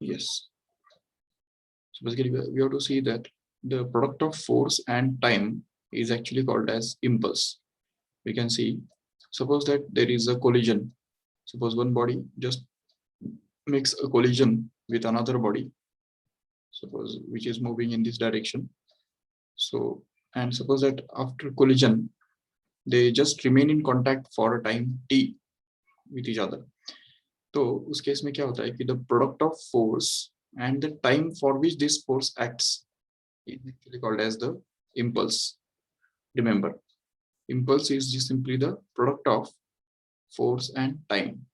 Yes, so basically we have to see that the product of force and time is actually called as impulse. We can see, suppose that there is a collision. Suppose one body just makes a collision with another body, suppose which is moving in this direction. So, and suppose that after collision they just remain in contact for a time t with each other. तो उस case में क्या होता है कि the product of force and the time for which this force acts is actually called as the impulse. Remember, impulse is just simply the product of force and time.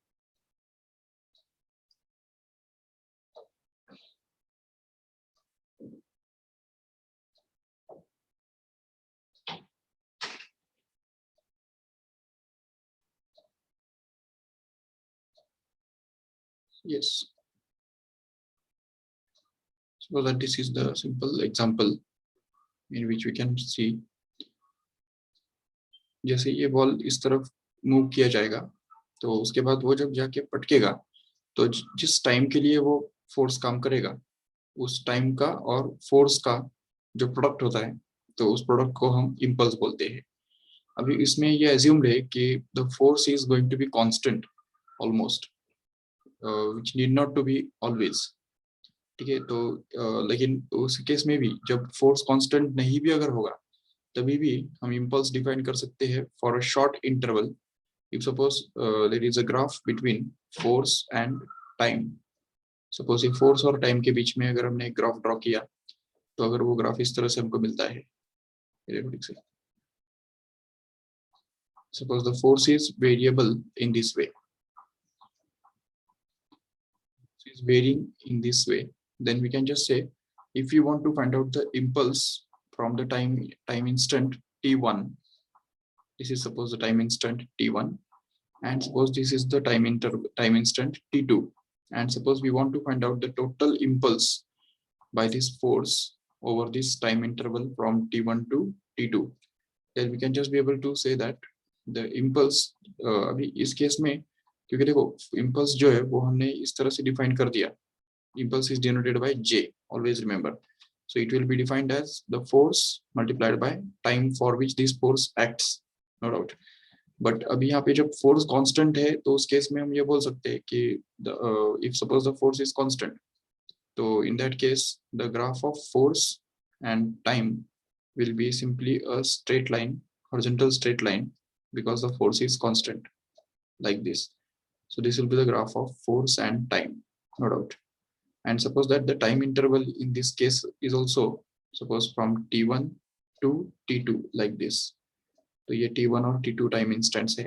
Yes. So that this is the simple example in which we can see, जैसे ये ball इस तरफ move किया जाएगा तो उसके बाद वो जब जाके पटकेगा तो जिस टाइम के लिए वो फोर्स काम करेगा उस टाइम का और फोर्स का जो प्रोडक्ट होता है तो उस प्रोडक्ट को हम इम्पल्स बोलते हैं. अभी इसमें ये एज्यूम रहे कि the force is going to be constant almost, which need not to be always. ठीक है, तो लेकिन उस केस में भी जब फोर्स कांस्टेंट नहीं भी अगर होगा तभी भी हम इम्पल्स डिफाइन कर सकते हैं for a short interval. If suppose there is a graph between force and time. Suppose ये फोर्स और टाइम के बीच में अगर हमने एक ग्राफ ड्रॉ किया तो अगर वो ग्राफ इस तरह से हमको मिलता है, suppose the force is variable in this way, is varying in this way, then we can just say if you want to find out the impulse from the time instant t1, this is suppose the time instant t1, and suppose this is the time instant t2, and suppose we want to find out the total impulse by this force over this time interval from t1 to t2, then we can just be able to say that the impulse, अभी इस case में क्योंकि देखो impulse जो है वो हमने इस तरह से define कर दिया, impulse is denoted by J, always remember. So it will be defined as the force multiplied by time for which this force acts, no doubt. But अभी यहाँ पे जब force constant है तो उस केस में हम ये बोल सकते हैं कि if suppose the force is constant, so in that case the graph of force and time will be simply a straight line, horizontal straight line, because the force is constant like this. So this will be the graph of force and time, no doubt. And suppose that the time interval in this case is also suppose from t1 to t2 like this. तो ये t1 और t2 time instants है.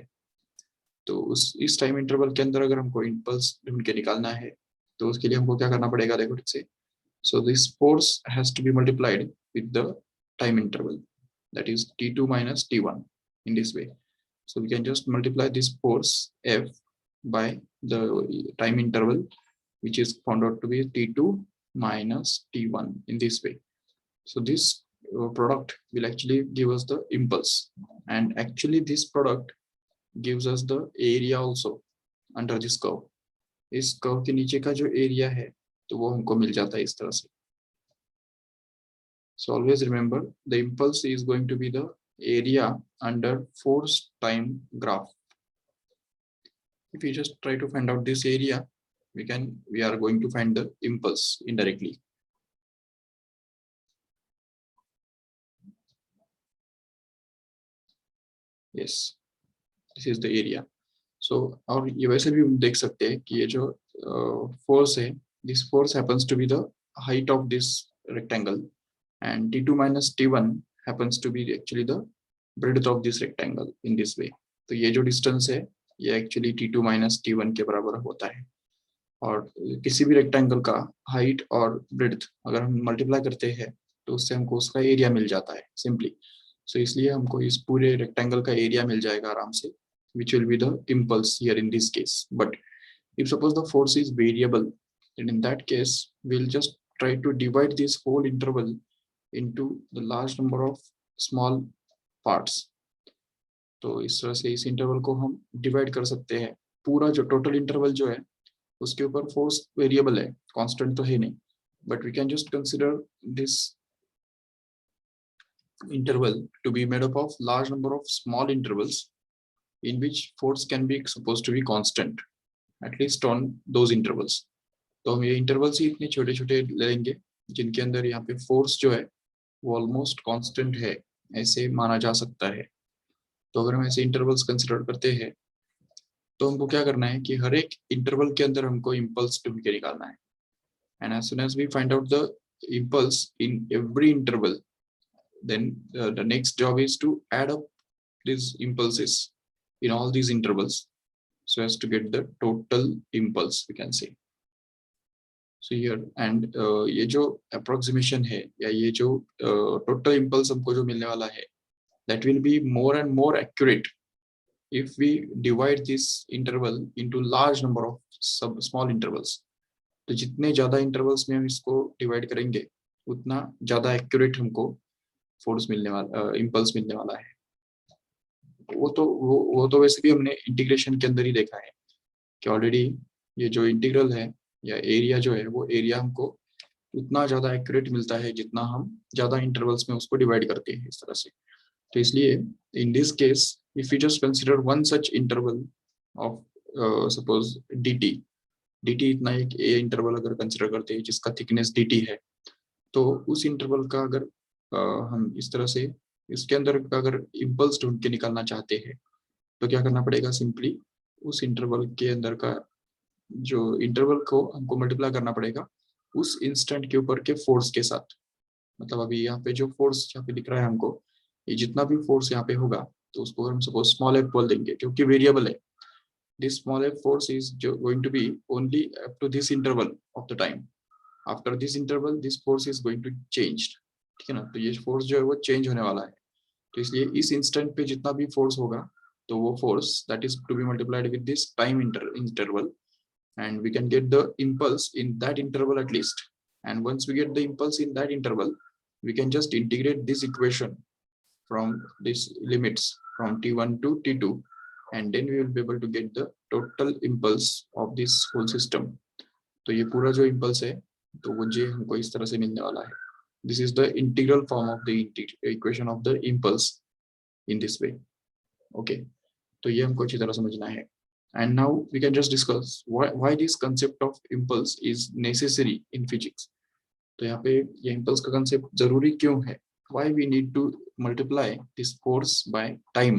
तो इस time interval के अंदर अगर हमको इम्पल्स ढूंढ के निकालना है तो उसके लिए हमको क्या करना पड़ेगा, देखो ठीक से. So this force has to be multiplied with the time interval, that is t2 minus t1 in this way. So we can just multiply this force F by the time interval, which is found out to be t2 minus t1 in this way. So this product will actually give us the impulse, and actually this product gives us the area also under this curve. इस curve के नीचे का जो area है तो वो हमको मिल जाता है इस तरह से. So always remember the impulse is going to be the area under force time graph. If you just try to find out this area, we are going to find the impulse indirectly. Yes, this is the area. So और ये वैसे भी हम देख सकते हैं कि ये जो force है, this force happens to be the height of this rectangle, and t2 minus t1 happens to be actually the breadth of this rectangle in this way. तो ये जो distance है ये actually t2 minus t1 के बराबर होता है. और किसी भी रेक्टेंगल का हाइट और ब्रेड्थ अगर हम मल्टीप्लाई करते हैं तो उससे हमको उसका एरिया मिल जाता है सिंपली. सो इसलिए हमको इस पूरे रेक्टेंगल का एरिया मिल जाएगा आराम से, which will be the impulse here in this case. But if suppose the force is variable, then in that case we'll just try to divide this whole interval into the large number of small parts. तो इस तरह से इस interval को हम divide कर सकते हैं. पूरा जो टोटल इंटरवल जो है उसके ऊपर फोर्स वेरिएबल है, कांस्टेंट तो है नहीं, but we can just consider this interval to be made up of large number of small intervals in which force can be supposed to be constant, at least on those intervals. तो हम ये intervals ही इतने छोटे छोटे लेंगे जिनके अंदर यहाँ पे फोर्स जो है वो ऑलमोस्ट कांस्टेंट है, ऐसे माना जा सकता है। तो अगर हम ऐसे इंटरवल्स कंसिडर करते हैं तो हमको क्या करना है कि हर एक इंटरवल के अंदर हमको इम्पल्स ढूंढ के निकालना है, and as soon as we find out the impulse in every interval, then the next job is to add up these impulses in all these intervals so as to get the total impulse, we can say. So here and ये जो approximation है या ये जो total impulse हमको जो मिलने वाला है, that will be more and more accurate if we divide this interval into large number of small intervals. तो जितने ज्यादा intervals में हम इसको divide करेंगे उतना ज्यादा accurate हमको फोर्स मिलने वाला, इम्पल्स मिलने वाला है। वो तो वैसे भी हमने इंटीग्रेशन के अंदर ही देखा है कि ऑलरेडी ये जो इंटीग्रल है या एरिया जो है वो एरिया हमको उतना ज्यादा एक्यूरेट मिलता है जितना हम ज्यादा इंटरवल्स में उसको डिवाइड करते हैं इस तरह से। तो इसलिए इन this case if you just consider one such interval of suppose dt इतना एक ए इंटरवल अगर कंसिडर करते हैं जिसका थिकनेस dt है, तो उस इंटरवल का अगर हम इस तरह से इसके अंदर अगर इम्पल्स ढूंढ के निकालना चाहते हैं तो क्या करना पड़ेगा, सिंपली उस इंटरवल के अंदर का जो इंटरवल को हमको मल्टीप्लाई करना पड़ेगा उस इंस्टेंट के ऊपर के फोर्स के साथ। मतलब अभी यहाँ पे जो फोर्स यहाँ पे दिख रहा है हमको, ये जितना भी फोर्स यहाँ पे होगा तो उसको हम सपोज स्मॉल एफ बोल देंगे क्योंकि वेरिएबल है। This small F force is going to be only up to this interval of the time. After this interval this force is going to change, ठीक है ना। तो ये फोर्स जो है वो चेंज होने वाला है, तो इसलिए इस इंस्टेंट पे जितना भी फोर्स होगा तो वो force that is to be multiplied with this time interval, and we can get the impulse in that interval at least. And once we get the impulse in that interval, we can just integrate this equation from these limits from t1 to t2, and then we will be able to get the total impulse of this whole system. तो ये पूरा जो impulse है तो वो जे हमको इस तरह से मिलने वाला है। This is the integral form of the equation of the impulse in this way. Okay, तो ये हमको अच्छी तरह समझना है। And now we can just discuss why this concept of impulse is necessary in physics. तो यहाँ पे ये impulse का concept जरूरी क्यों है? Why we need to multiply this force by time?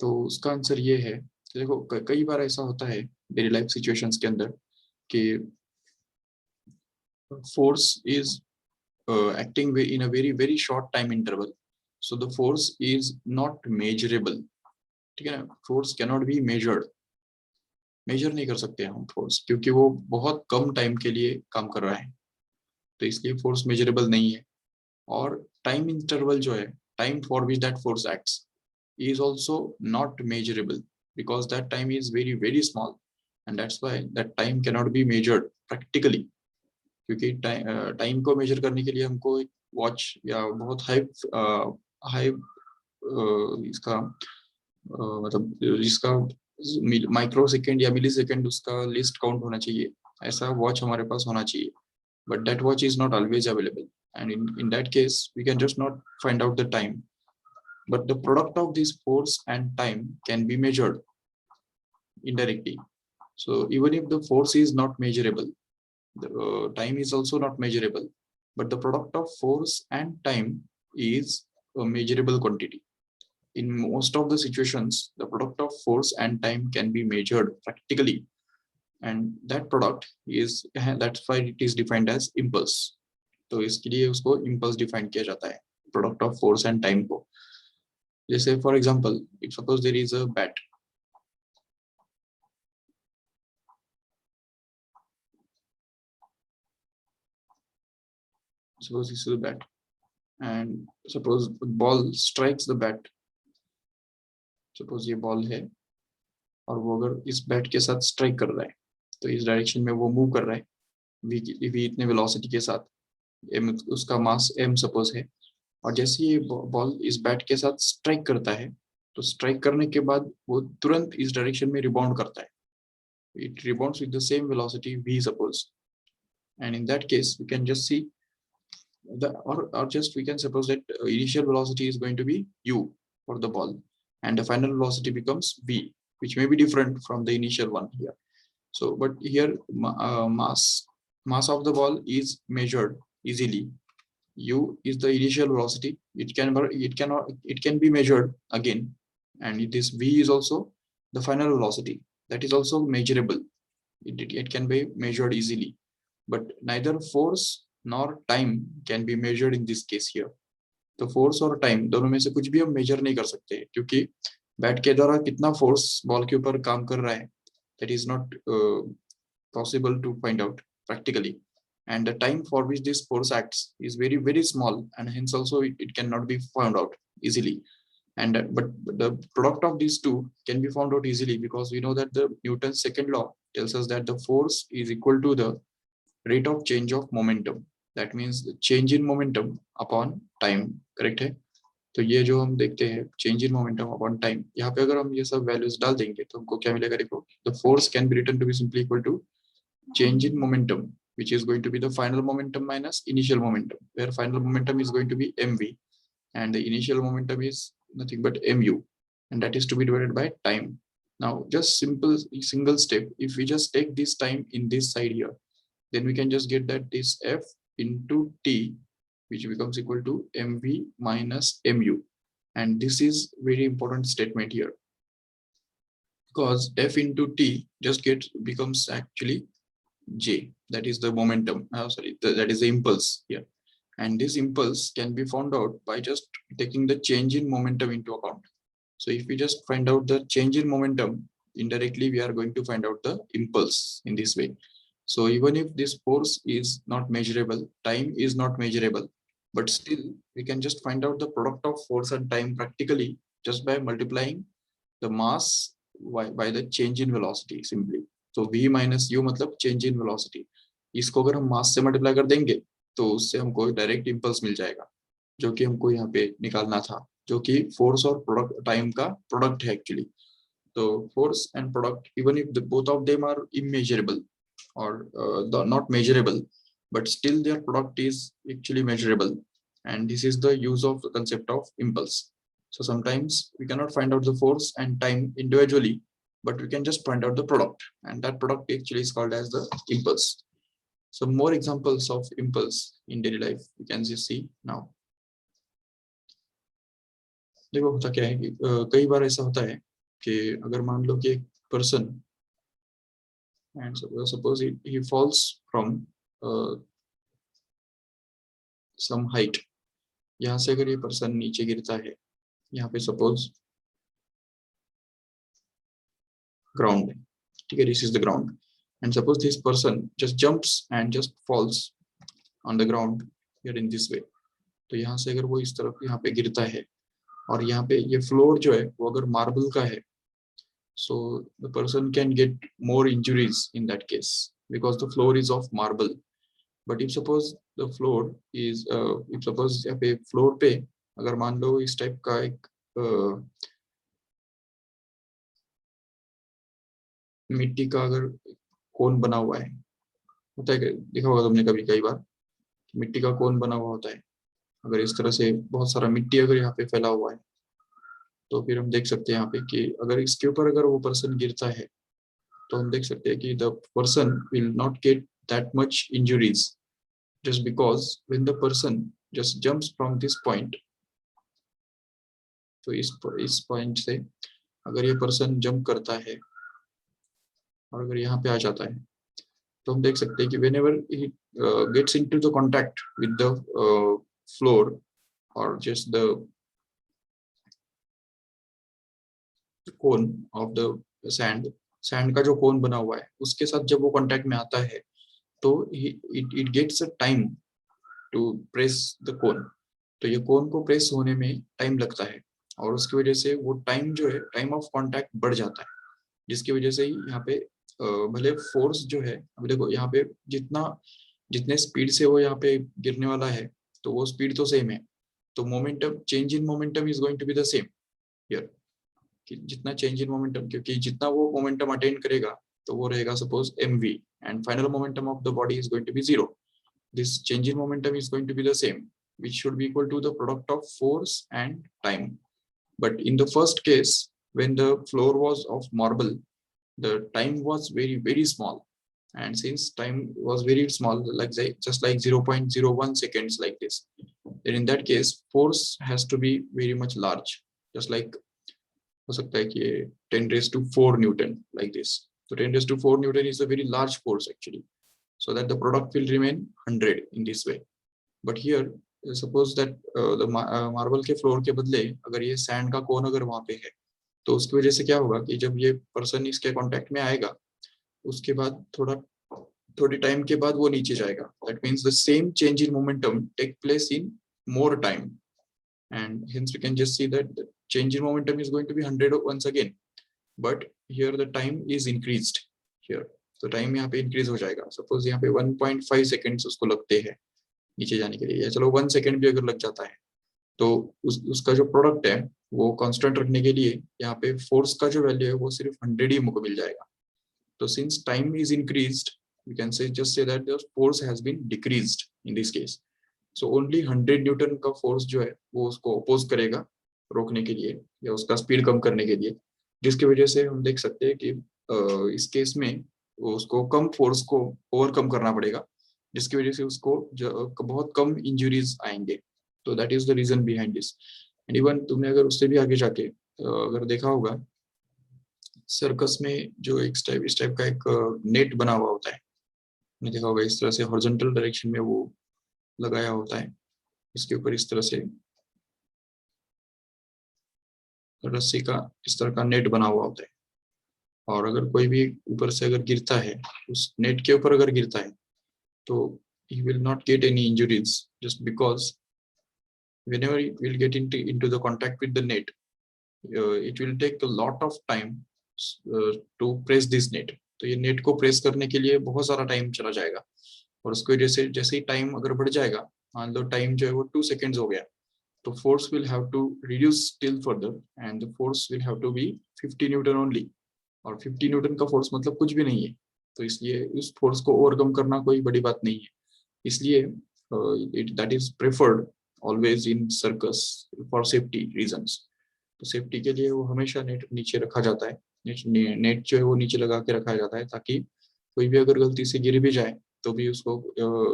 तो उसका आंसर ये है, देखो कई बार ऐसा होता है डेली लाइफ सिचुएशंस के अंदर कि force is acting in a very short time interval, so the force is not measurable, ठीक है ना। Force cannot be measured, measure नहीं कर सकते हम फोर्स क्योंकि वो बहुत कम टाइम के लिए काम कर रहा है, तो इसलिए फोर्स मेजरेबल नहीं है। और टाइम इंटरवल जो है, time for which that force acts is also not measurable because that time is very small, and that's why that time cannot be measured practically. क्योंकि टाइम को मेजर करने के लिए हमको वॉच या बहुत हाई इसका मतलब जिसका माइक्रो सेकेंड या मिली सेकेंड उसका लिस्ट काउंट होना चाहिए, ऐसा वॉच हमारे पास होना चाहिए, but that watch is not always available, and in that case we can just not find out the time, but the product of this force and time can be measured indirectly. So even if the force is not measurable, the time is also not measurable, but the product of force and time is a measurable quantity. In most of the situations, the product of force and time can be measured practically, and that product is, that's why it is defined as impulse. तो इसके लिए उसको impulse define किया जाता है, product of force and time को। जैसे for example, if suppose there is a bat, suppose this is a bat, and suppose the ball strikes the bat, suppose ये बॉल है और वो अगर इस बैट के साथ स्ट्राइक कर रहा है तो इस डायरेक्शन में वो मूव कर रहा है v इतने वेलोसिटी के साथ, m उसका मास m सपोज है, और जैसे ये बॉल इस बैट के साथ स्ट्राइक करता है तो स्ट्राइक करने के बाद वो तुरंत इस डायरेक्शन में रिबाउंड करता है, it rebounds with the same velocity v, suppose. And in that case, we can just see or just we can suppose that initial velocity is going to be u for the ball, and the final velocity becomes v, which may be different from the initial one here. So, but here mass of the ball is measured easily. U is the initial velocity. It can be measured again, and this v is also the final velocity. That is also measurable. It can be measured easily, but neither force nor time can be measured in this case here. तो force और time दोनों में से कुछ भी हम major नहीं कर सकते, क्योंकि बैट के द्वारा कितना फोर्स बॉल के ऊपर काम कर रहा है, that is not possible to find out practically, and the time for which this force acts is very small, and hence also it cannot be found out easily. And but the product of these two can be found out easily, because we know that the Newton's second law tells us that the force is equal to the rate of change of momentum. That means the change in momentum upon time, correct है? तो ये जो हम देखते हैं change in momentum upon time, यहाँ पे अगर हम ये सब values डाल देंगे तो हमको क्या मिलेगा? देखो, the force can be written to be simply equal to change in momentum, which is going to be the final momentum minus initial momentum, where final momentum is going to be mv and the initial momentum is nothing but mu, and that is to be divided by time. Now just simple single step, if we just take this time in this side here, then we can just get that this f into t, which becomes equal to mv minus mu, and this is very important statement here, because f into t just becomes actually j, that is the momentum, that is the impulse here, and this impulse can be found out by just taking the change in momentum into account. So if we just find out the change in momentum, indirectly we are going to find out the impulse in this way. So even if this force is not measurable, time is not measurable, but still we can just find out the product of force and time practically just by multiplying the mass by the change in velocity simply. So v minus u मतलब change in velocity. इसको अगर हम मास से multiply कर देंगे तो उससे हमको डायरेक्ट इंपल्स मिल जाएगा, जो कि हमको यहाँ पे निकालना था, जो कि फोर्स और प्रोडक्ट टाइम का प्रोडक्ट है एक्चुअली. तो force and product, even if both of them are immeasurable or not measurable, but still their product is actually measurable, and this is the use of the concept of impulse. So sometimes we cannot find out the force and time individually, but we can just find out the product, and that product actually is called as the impulse. Some more examples of impulse in daily life we can just see now. देखो होता क्या है कि कई बार ऐसा होता है कि अगर मान लो कि एक person, and suppose he falls from some height, यहाँ से अगर ये पर्सन नीचे गिरता है, यहाँ पे सपोज ग्राउंड है, ठीक है, this is the ground, and suppose this person just jumps and just falls on the ground here in this way. तो यहाँ से अगर वो इस तरफ यहाँ पे गिरता है, और यहाँ पे ये फ्लोर जो है वो अगर मार्बल का है, so the person can get more injuries in that case because the floor is of marble. But if suppose the floor is if suppose यहाँ पे फ्लोर पे अगर मान लो इस टाइप का एक मिट्टी का अगर कोन बना हुआ है, होता है, देखा होगा तुमने कभी कई बार, मिट्टी का कोन बना हुआ होता है, अगर इस तरह से बहुत सारा मिट्टी अगर यहाँ पे फैला हुआ है, तो फिर हम देख सकते हैं यहाँ पे कि अगर इसके ऊपर अगर वो पर्सन गिरता है, तो हम देख सकते हैं कि the person will not get that much injuries, just because when the person just jumps from this point, तो इस पॉइंट से अगर ये पर्सन जंप करता है और अगर यहाँ पे आ जाता है, तो हम देख सकते हैं कि whenever he gets into the contact with the floor or just the cone of the sand का जो कोन बना हुआ है उसके साथ जब वो कांटेक्ट में आता है, तो it gets a time to press the cone. तो ये कोन को प्रेस होने में टाइम लगता है, और उसकी वजह से वो टाइम जो है टाइम ऑफ कांटेक्ट बढ़ जाता है, जिसकी वजह से यहाँ पे भले फोर्स जो है, अब देखो यहाँ पे जितने स्पीड से वो यहाँ पे गिरने वाला है, तो वो स्पीड तो सेम है, तो momentum change in momentum is going to be the same here, जितना चेंज इन मोमेंटम, क्योंकि जितना वो मोमेंटम अटेन करेगा तो वो रहेगा suppose mv, and final momentum of the body is going to be 0. This change in momentum is going to be the same, which should be equal to the product of force and time. But in the first case, when the floor was of marble, the time was very, very small. And since time was very small, like just like 0.01 seconds like this, then in that case, force has to be very much large, just like हो सकता है कि 10 raised to 4 Newton like this. So 10 raised to 4 Newton is a very large force actually, so that the product will remain 100 in this way. But here suppose that the marble के floor के बदले अगर ये sand का कोन अगर वहां पे है, तो उसकी वजह से क्या होगा कि जब ये पर्सन इसके कांटेक्ट में आएगा, उसके बाद थोड़ी टाइम के बाद वो नीचे जाएगा. That means the same change in momentum take place in more time, and hence we can just see that the change in momentum is going to be 100 once again, but here the time is increased here. तो time यहाँ पे increase हो जाएगा. Suppose यहाँ पे 1.5 seconds उसको लगते हैं नीचे जाने के लिए, या चलो 1 सेकेंड भी अगर लग जाता है, तो उसका जो प्रोडक्ट है वो कांस्टेंट रखने के लिए यहाँ पे फोर्स का जो वैल्यू है वो सिर्फ 100 ही हमको मिल जाएगा. तो since time is increased, we can say just say that the force has been decreased in this case. So only 100 newton का फोर्स जो है वो उसको अपोज करेगा रोकने के लिए या उसका स्पीड कम करने के लिए, जिसकी वजह से हम देख सकते हैं कि इस केस में उसको कम फोर्स को ओवरकम करना पड़ेगा, जिसकी वजह से उसको बहुत कम इंजरीज आएंगे. तो that is the reason behind this. And even तुमने अगर उससे भी आगे जाके अगर देखा होगा, सर्कस में जो इस टाइप का एक नेट बना हुआ होता है, आपने देखा होगा इस तरह से हॉरिजॉन्टल डायरेक्शन में वो लगाया होता है. इसके ऊपर इस तरह से रस्सी का इस तरह का नेट बना हुआ होता है, और अगर कोई भी ऊपर से अगर गिरता है, उस नेट के ऊपर अगर गिरता है, तो he will not get any injuries, just because whenever he will get into the contact with the net, it will take a lot of time to press this net. तो ये नेट को press करने के लिए बहुत सारा time चला जाएगा, और उसको जैसे ही टाइम अगर बढ़ जाएगा, मान लो टाइम जो है वो 2 seconds हो गया, तो force will have to reduce still further, and the force will have to be 50 newton only. और 50 न्यूटन का फोर्स मतलब कुछ भी नहीं है, तो इसलिए उस फोर्स को ओवरकम करना कोई बड़ी बात नहीं है. इसलिए that is preferred always in circus for safety reasons. तो सेफ्टी के लिए वो हमेशा नेट नीचे रखा जाता है, नेट जो है वो नीचे लगा के रखा जाता है, ताकि कोई भी अगर गलती से गिर भी जाए तो भी उसको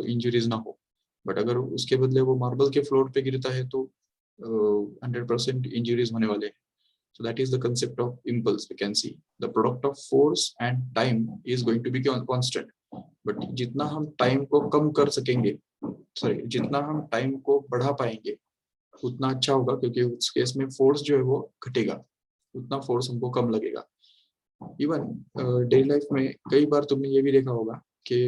इंजरीज ना हो. बट अगर उसके बदले वो मार्बल के फ्लोर पे गिरता है तो 100% इंजरीज होने वाले हैं. So that is the concept of impulse. We can see the product of force and time is going to be constant. But जितना हम टाइम को कम कर सकेंगे, जितना हम टाइम को बढ़ा पाएंगे, उतना अच्छा होगा, क्योंकि उस केस में फोर्स जो है वो घटेगा, उतना फोर्स हमको कम लगेगा. इवन डेली लाइफ में कई बार तुमने ये भी देखा होगा कि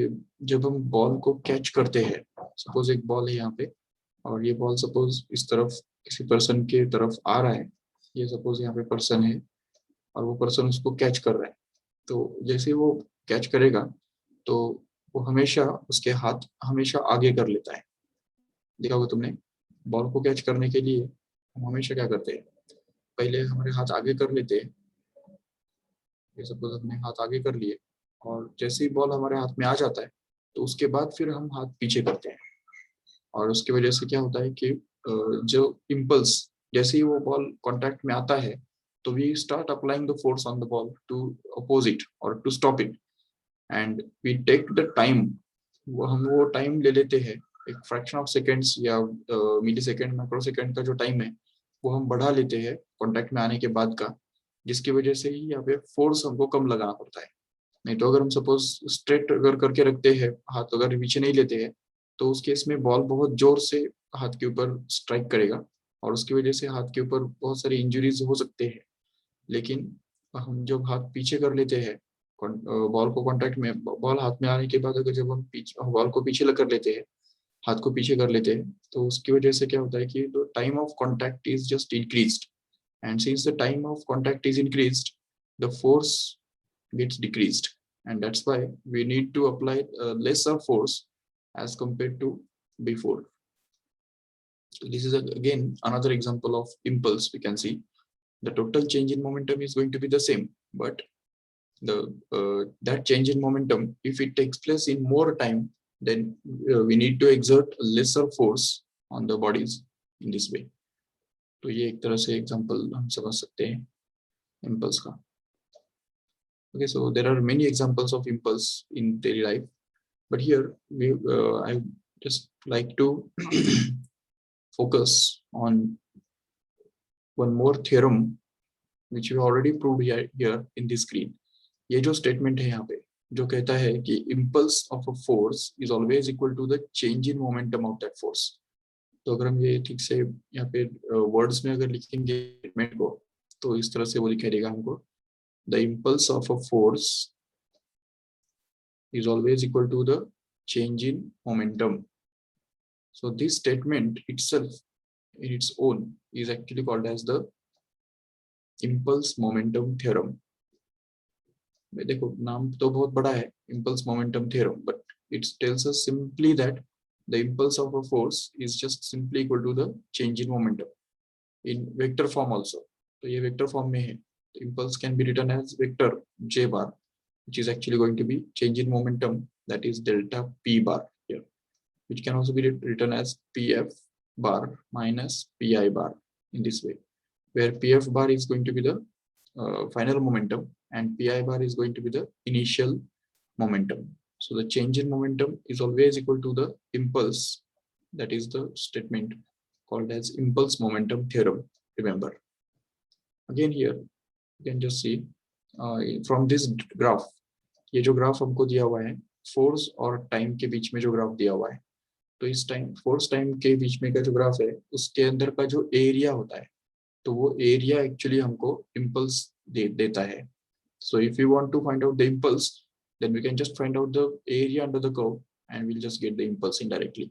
जब हम बॉल को कैच करते हैं, सपोज एक बॉल है यहाँ पे, और ये बॉल सपोज इस तरफ किसी पर्सन के तरफ आ रहा है, ये सपोज यहाँ पे पर्सन है और वो पर्सन उसको कैच कर रहा है. तो जैसे वो कैच करेगा तो वो हमेशा उसके हाथ हमेशा आगे कर लेता है. देखा होगा तुमने, बॉल को कैच करने के लिए हम हमेशा क्या करते हैं, पहले हमारे हाथ आगे कर लेते हैं. ये सपोज हमने हाथ आगे कर लिए, और जैसे ही बॉल हमारे हाथ में आ जाता है तो उसके बाद फिर हम हाथ पीछे करते हैं. और उसकी वजह से क्या होता है कि जो इम्पल्स, जैसे ही वो बॉल कांटेक्ट में आता है, तो we start applying the force on the ball to oppose it और to stop it, and we take the time. हम वो टाइम ले लेते हैं, एक फ्रैक्शन ऑफ सेकेंड्स या मिली सेकेंड माइक्रो सेकेंड का जो टाइम है वो हम बढ़ा लेते हैं कांटेक्ट में आने के बाद का, जिसकी वजह से ही यहाँ पे फोर्स हमको कम लगाना पड़ता है. नहीं तो अगर हम सपोज स्ट्रेट अगर करके रखते हैं, हाथ अगर पीछे नहीं लेते हैं, तो उस केस में बॉल बहुत जोर से हाथ के ऊपर स्ट्राइक करेगा, और उसकी वजह से हाथ के ऊपर बहुत सारी इंजरीज हो सकते हैं. लेकिन हम जब हाथ पीछे कर लेते हैं, बॉल को कांटेक्ट में, बॉल हाथ में आने के बाद अगर जब हम बॉल को पीछे कर लेते हैं, हाथ को पीछे कर लेते हैं, तो उसकी वजह से क्या होता है कि the time of contact is just increased, and since the time of contact is increased, the force gets decreased, and that's why we need to apply lesser force as compared to before. So this is again another example of impulse. We can see the total change in momentum is going to be the same, but that change in momentum, if it takes place in more time, then we need to exert lesser force on the bodies in this way. तो ये एक तरह से example हम समझ सकते हैं impulse का. Okay, so there are many examples of impulse in daily life, but here I just like to focus on one more theorem which we already proved here in this screen. ये जो statement है यहाँ पे जो कहता है कि impulse of a force is always equal to the change in momentum of that force. तो अगर हम ये ठीक से यहाँ पे words में अगर लिखेंगे statement को तो इस तरह से वो दिखाई देगा हमको. The impulse of a force is always equal to the change in momentum. So this statement itself in its own is actually called as the impulse momentum theorem. देखो नाम तो बहुत बड़ा है impulse momentum theorem, but it tells us simply that the impulse of a force is just simply equal to the change in momentum in vector form also. तो ये vector form में है. The impulse can be written as vector j bar, which is actually going to be change in momentum, that is delta p bar here, which can also be written as pf bar minus pi bar in this way, where pf bar is going to be the final momentum and pi bar is going to be the initial momentum. So the change in momentum is always equal to the impulse. That is the statement called as impulse momentum theorem. Remember. Again here, you can just see from this graph. ये जो graph हमको दिया हुआ है force और time के बीच में जो ग्राफ दिया हुआ है, तो इस टाइम फोर्स टाइम के बीच में का जो ग्राफ है उसके अंदर का जो एरिया होता है तो वो एरिया एक्चुअली हमको इम्पल्स देता है. So if you want to find out the impulse, then we can just find out the area under the curve and we'll just get the impulse indirectly.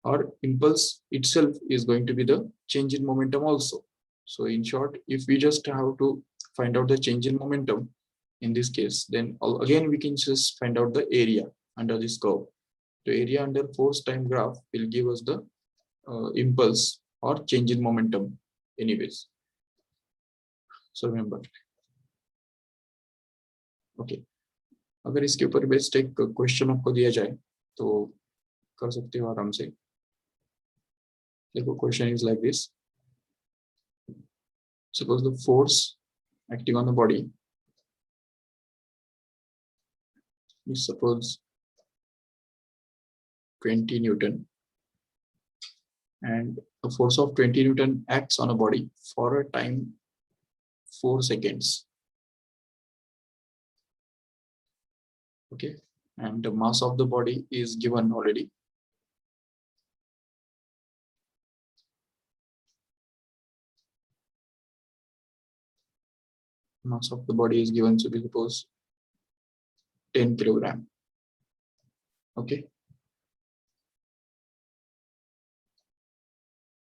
Or impulse itself is going to be the change in momentum also. So in short, if we just have to find out the change in momentum in this case, then again we can just find out the area under this curve. The area under force time graph will give us the impulse or change in momentum anyways. So remember. Okay. अगर इसके ऊपर based एक question आपको दिया जाए तो कर सकते हो आराम से. देखो question is like this. Suppose the force acting on the body is suppose 20 Newton and a force of 20 Newton acts on a body for a time 4 seconds. Okay, and the mass of the body is given already. Mass of the body is given, so we suppose 10 kilogram. Okay.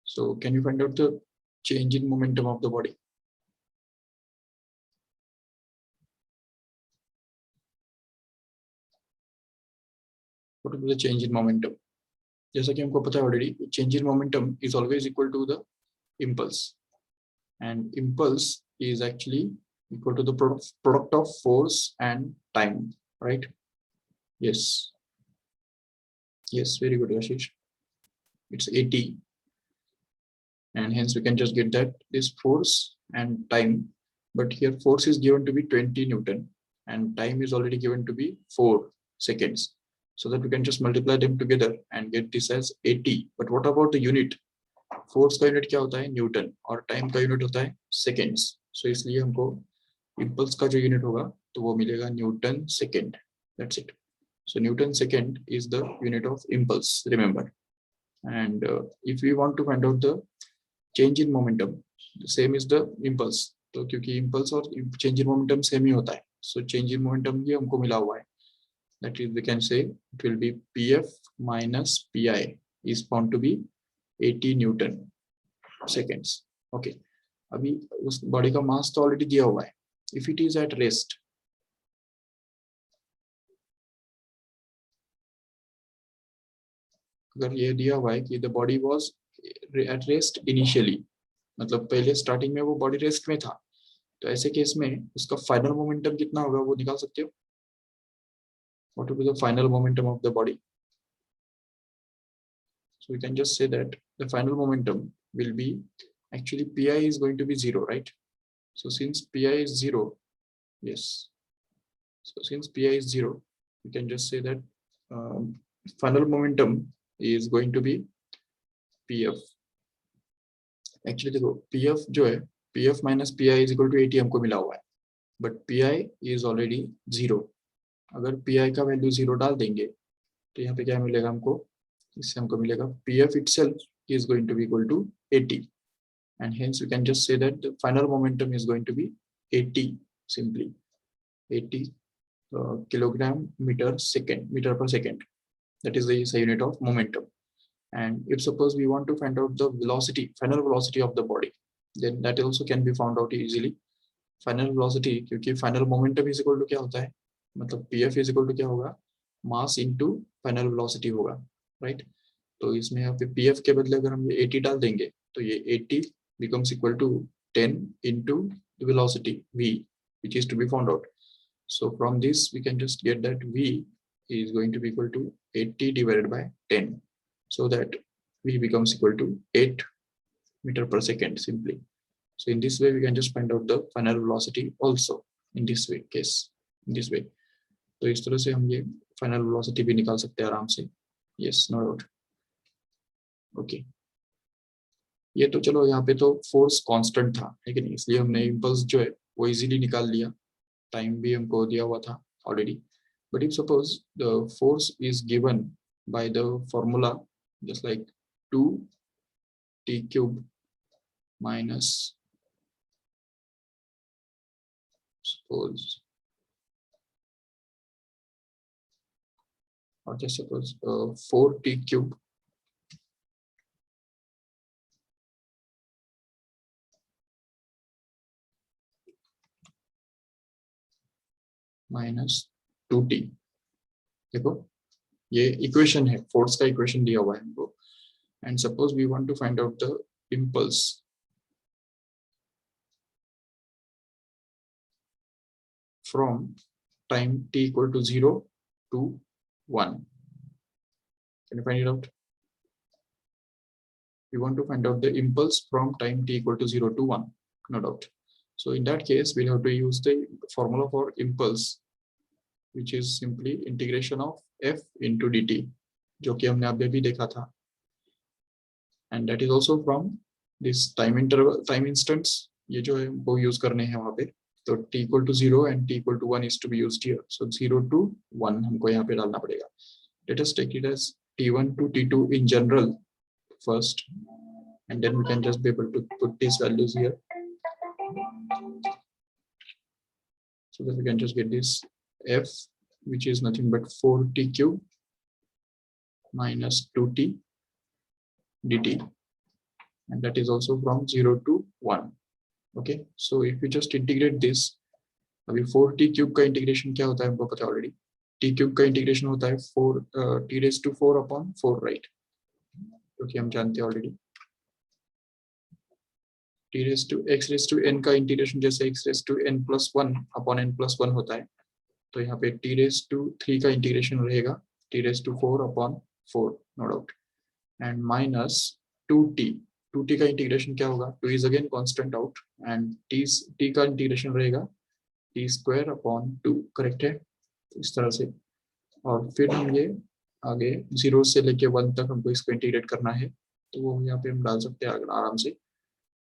So can you find out the change in momentum of the body? What will be the change in momentum? जैसा कि हमको पता है already, change in momentum is always equal to the impulse, and impulse is actually equal to the product of force and time, right? Yes. Yes, very good, Ashish. It's 80, and hence we can just get that this force and time, but here force is given to be 20 Newton and time is already given to be 4 seconds. So that we can just multiply them together and get this as 80. But what about the unit? Force का unit क्या होता है? Newton, और time का unit होता है seconds. सो इसलिए हमको इम्पल्स का जो यूनिट होगा तो वो मिलेगा Newton second. That's it. So Newton second is the unit of impulse, remember. And if we want to find out the change in momentum, the same is the impulse. तो क्योंकि impulse और change in momentum same ही होता है, so change in momentum ये हमको मिला हुआ है. That is, we can say it will be Pf minus Pi is found to be 80 Newton seconds. Okay. अभी उस बॉडी का मास तो ऑलरेडी दिया हुआ है. If it is at rest, अगर ये दिया हुआ है कि the body was at rest initially, मतलब पहले स्टार्टिंग में वो बॉडी रेस्ट में था, तो ऐसे केस में उसका फाइनल मोमेंटम कितना होगा वो निकाल सकते हो? What will be the final momentum of the body? So we can just say that the final momentum will be, actually pi is going to be 0, right? So since pi is 0, yes. So since pi is 0, we can just say that final momentum is going to be pf. Actually देखो pf जो है, pf minus pi is equal to 80 हमको मिला हुआ है, but pi is already 0. अगर pi का value 0 डाल देंगे तो यहाँ पे क्या मिलेगा हमको? इससे हमको मिलेगा pf itself is going to be equal to 80, and hence we can just say that the final momentum is going to be 80, simply 80 kilogram meter per second. That is the unit of momentum. And if suppose we want to find out the velocity, final velocity of the body, then that also can be found out easily. Final velocity, क्योंकि final momentum is equal to क्या होता है, मतलब pf is equal to क्या होगा, mass into final velocity होगा, right? तो इसमें यहाँ पे pf के बदले अगर हम ये 80 डाल देंगे तो ये 80 becomes equal to 10 into the velocity v, which is to be found out. So from this we can just get that v is going to be equal to 80 divided by 10, so that v becomes equal to 8 meter per second simply. So in this way we can just find out the final velocity also in this way case, in this way. तो इस तरह से हम ये final velocity भी निकाल सकते हैं आराम से. Yes, no doubt. ओके, ये तो चलो यहाँ पे तो फोर्स कांस्टेंट था, है कि नहीं, इसलिए हमने इम्पल्स जो है वो इजीली निकाल लिया, टाइम भी हमको दिया हुआ था already. But if suppose the force is given by the formula just like 2t cube minus, suppose, or just suppose 4t cube minus 2t. देखो ये इक्वेशन है, फोर्स का इक्वेशन दिया हुआ है हमको, and suppose we want to find out the impulse from time t equal to 0 to 1. Can you find it out? We want to find out the impulse from time t equal to 0 to 1, no doubt. So in that case we'll have to use the formula for impulse, which is simply integration of f into dt, जो कि हमने अभी भी देखा था, and that is also from this time interval, time instants, ये जो है वो यूज करने हैं वहाँ पे. तो t equal to 0 and t equal to 1 is to be used here. So 0 to 1 हमको यहाँ पे डालना पड़ेगा. Let us take it as t1 to t2 in general first, and then we can just be able to put these values here, so that we can just get this f, which is nothing but 4t cube minus 2t dt, and that is also from 0 to 1. Okay, so if we just integrate this, अभी 4t cube का integration क्या होता है हमको पता है already. t cube का integration होता है 4 t raised to 4 upon 4, right, क्योंकि हम जानते हैं already. t raised to x raised to n का इंटीग्रेशन जैसे x raised to n plus 1 upon n plus 1 होता है, तो यहाँ पे t raised to 3 का इंटीग्रेशन रहेगा t raised to 4 upon 4, no doubt, and minus 2t का इंटीग्रेशन क्या होगा, 2 is again constant out, and t का इंटीग्रेशन रहेगा t square upon 2, करेक्ट है, इस तरह से. और फिर हम ये आगे 0 से लेके 1 तक हमको इसको इंटीग्रेट करना है, तो वो यहाँ पे हम डाल सकते हैं आराम से.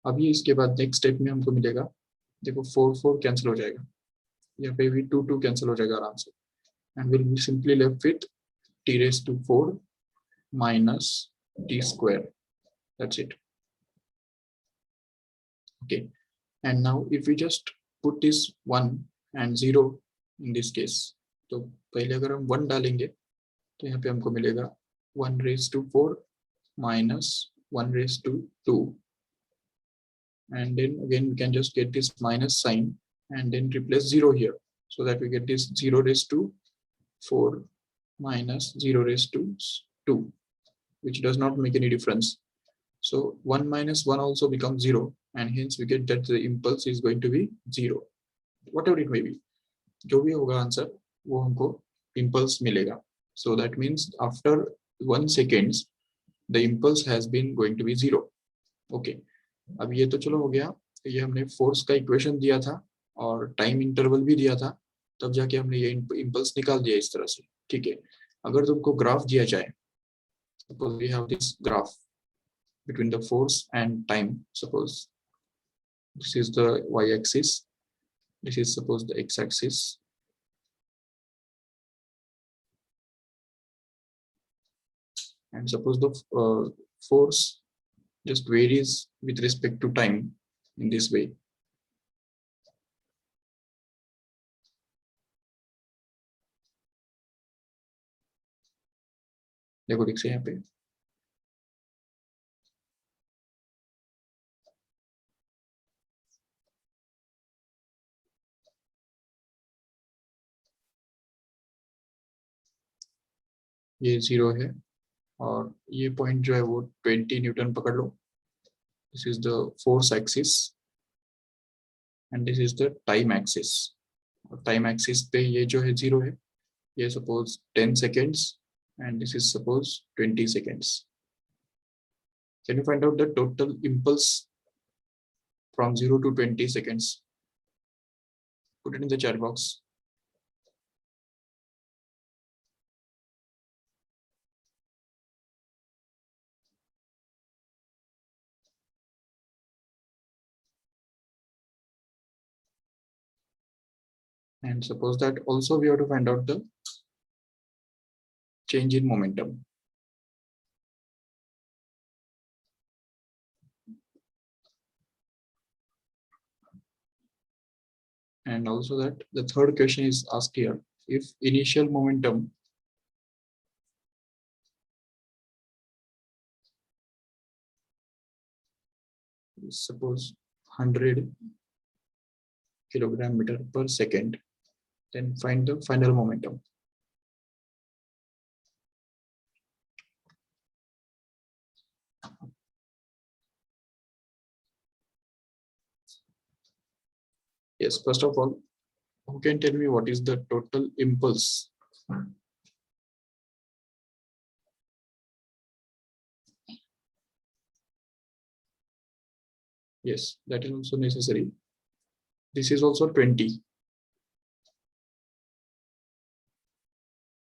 अभी इसके बाद नेक्स्ट स्टेप में हमको मिलेगा, देखो 4 कैंसिल हो जाएगा, यहाँ पे भी 2 कैंसिल हो जाएगा आराम से, and will be simply left with t raised to 4 minus t square. That's it. Okay, and now if we just put this 1 and 0 in this case, तो पहले अगर हम 1 डालेंगे तो यहाँ पे हमको मिलेगा 1 raised to 4 minus 1 raised to 2, and then again we can just get this minus sign and then replace 0 here, so that we get this 0 raised to 4 minus 0 raised to 2, which does not make any difference. So 1 minus 1 also becomes 0, and hence we get that the impulse is going to be 0, whatever it may be. जो भी होगा answer वो हमको impulse मिलेगा. So that means after 1 seconds the impulse has been going to be 0. Okay, अब ये तो चलो हो गया. ये हमने फोर्स का इक्वेशन दिया था और टाइम इंटरवल भी दिया था, तब जाके हमने ये इम्पल्स निकाल दिया इस तरह से. ठीक है, अगर तुमको ग्राफ दिया जाए, suppose we have this graph between the force and time. Suppose this is the y-axis, this is suppose the x-axis, and suppose the force just varies with respect to time in this way. देखो ठीक से यहाँ पे ये 0 है और ये point जो है वो 20 न्यूटन पकड़ लो. This is the force axis and this is the time axis. Time axis पे ये जो है 0 है, ये suppose 10 seconds and this is suppose 20 seconds. Can you find out the total impulse from 0 to 20 seconds? Put it in the chat box. And suppose that also we have to find out the change in momentum. And also that the third question is asked here. If initial momentum is suppose 100 kilogram meter per second, then find the final momentum. Yes, first of all, who can tell me what is the total impulse? Yes, that is also necessary. This is also 20.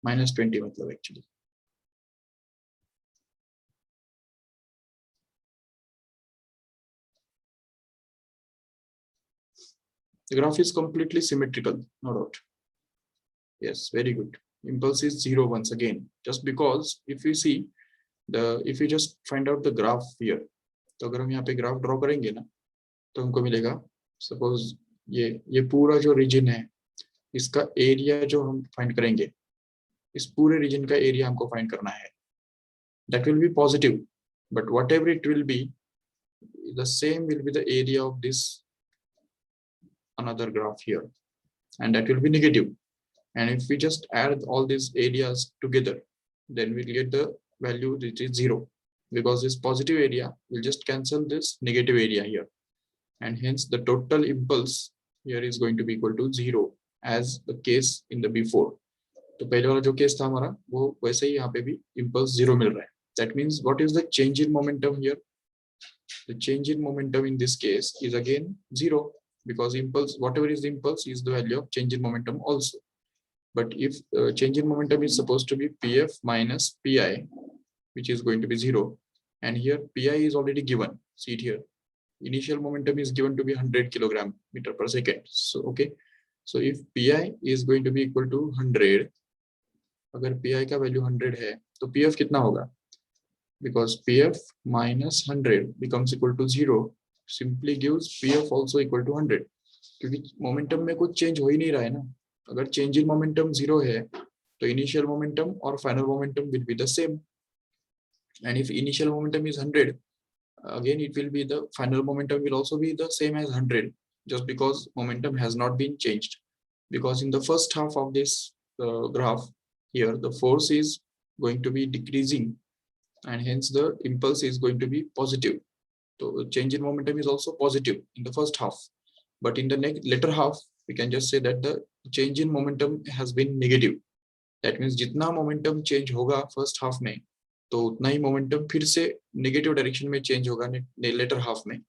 Minus 20 matlab actually. The graph is completely symmetrical, no doubt. Yes, very good. Impulse is 0 once again, just because if you see if you just find out the graph here, तो अगर हम यहाँ पे graph draw करेंगे ना, तो हमको मिलेगा सपोज ये पूरा जो रीजन है, इसका एरिया जो हम फाइंड करेंगे, इस पूरे रीजन का एरिया हमको फाइंड करना है. That will be positive, but whatever it will be, the same will be the area of this another graph here, and that will be negative. And if we just add all these areas together, then we'll get the value which is 0, because this positive area will just cancel this negative area here, and hence the total impulse here is going to be equal to 0 as the case in the before. तो पहले वाला जो case था हमारा वो वैसे ही यहाँ पे भी impulse 0 मिल रहा है. That means what is the change in momentum here? The change in momentum in this case is again 0, because impulse, whatever is the impulse, is the value of change in momentum also. But if change in momentum is supposed to be Pf minus Pi, which is going to be 0, and here Pi is already given. See it here. Initial momentum is given to be 100 kilogram meter per second. So okay. So if Pi is going to be equal to 100, अगर Pi का value 100 है, तो Pf कितना होगा? Because Pf minus 100 becomes equal to 0, simply gives Pf also equal to 100. क्योंकि momentum में कुछ change हो ही नहीं रहा है ना. अगर चेंज इन मोमेंटम 0 है, तो इनिशियल मोमेंटम और final momentum will be the same. And if initial momentum is 100, again it will be the final momentum will also be the same as 100, just because momentum has not been changed. Because in the first half of this graph here, the force is going to be decreasing, and hence the impulse is going to be positive. So change in momentum is also positive in the first half, but in the later half we can just say that the change in momentum has been negative. That means जितना momentum change होगा first half में, तो उतना ही momentum फिर से negative direction में change होगा later half में.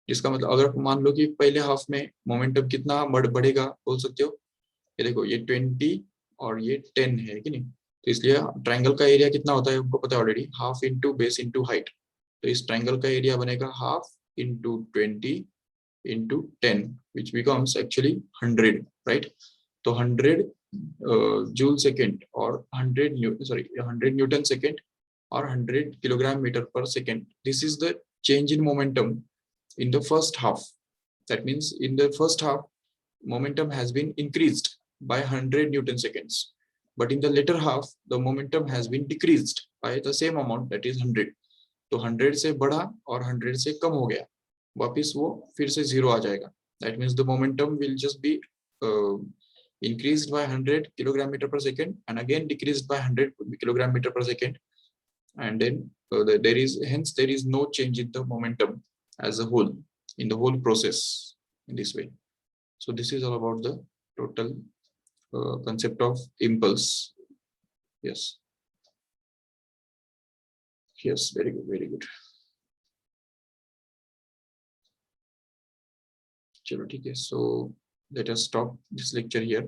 जिसका मतलब अगर मान लो कि पहले हाफ में मोमेंटम कितना बढ़ेगा बोल सकते हो, ये देखो ये 20 और ये 10 है कि नहीं, तो इसलिए ट्रायंगल का एरिया कितना होता है हमको पता है already, half into base into height. तो इस ट्रायंगल का एरिया बनेगा half into 20 into 10 which becomes actually 100, right. तो 100 जूल सेकेंड और 100 न्यूटन सेकेंड और 100 किलोग्राम मीटर पर second. This is the change in momentum in the first half. That means in the first half, momentum has been increased by 100 Newton seconds. But in the later half, the momentum has been decreased by the same amount, that is 100. तो 100 से बढ़ा और 100 से कम हो गया, वापिस वो फिर से 0 आ जाएगा. That means the momentum will just be increased by 100 kilogram meter per second and again decreased by 100 kilogram meter per second. And then there is no change in the momentum as a whole in the whole process in this way. So this is all about the total concept of impulse. Yes, very good, very good. Chalo, theek hai. So let us stop this lecture here.